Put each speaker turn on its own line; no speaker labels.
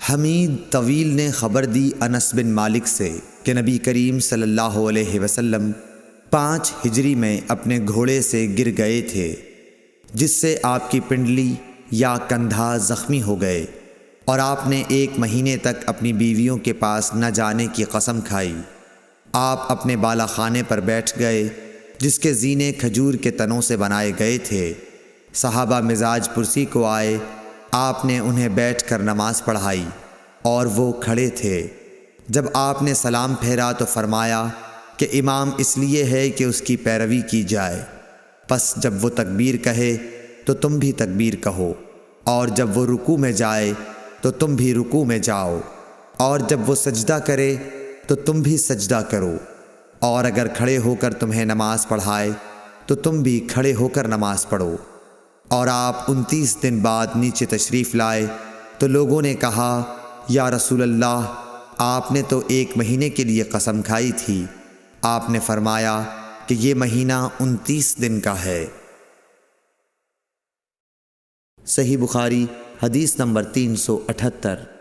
حمید طویل نے خبر دی انس بن مالک سے کہ نبی کریم صلی اللہ علیہ وسلم 5 ہجری میں اپنے گھوڑے سے گر گئے تھے، جس سے آپ کی پنڈلی یا کندھا زخمی ہو گئے، اور آپ نے 1 مہینے تک اپنی بیویوں کے پاس نہ جانے کی قسم کھائی۔ آپ اپنے بالا خانے پر بیٹھ گئے جس کے زینے کھجور کے تنوں سے بنائے گئے تھے۔ صحابہ مزاج پرسی کو آئے، آپ نے انہیں بیٹھ کر نماز پڑھائی اور وہ کھڑے تھے۔ جب آپ نے سلام پھیرا تو فرمایا کہ امام اس لیے ہے کہ اس کی پیروی کی جائے، پس جب وہ تکبیر کہے تو تم بھی تکبیر کہو، اور جب وہ رکوع میں جائے تو تم بھی رکوع میں جاؤ، اور جب وہ سجدہ کرے تو تم بھی سجدہ کرو، اور اگر کھڑے ہو کر تمہیں نماز پڑھائے تو تم بھی کھڑے ہو کر نماز پڑھو۔ اور آپ 29 دن بعد نیچے تشریف لائے تو لوگوں نے کہا، یا رسول اللہ، آپ نے تو 1 مہینے کے لیے قسم کھائی تھی۔ آپ نے فرمایا کہ یہ مہینہ 29 دن کا ہے۔ صحیح بخاری حدیث نمبر 378۔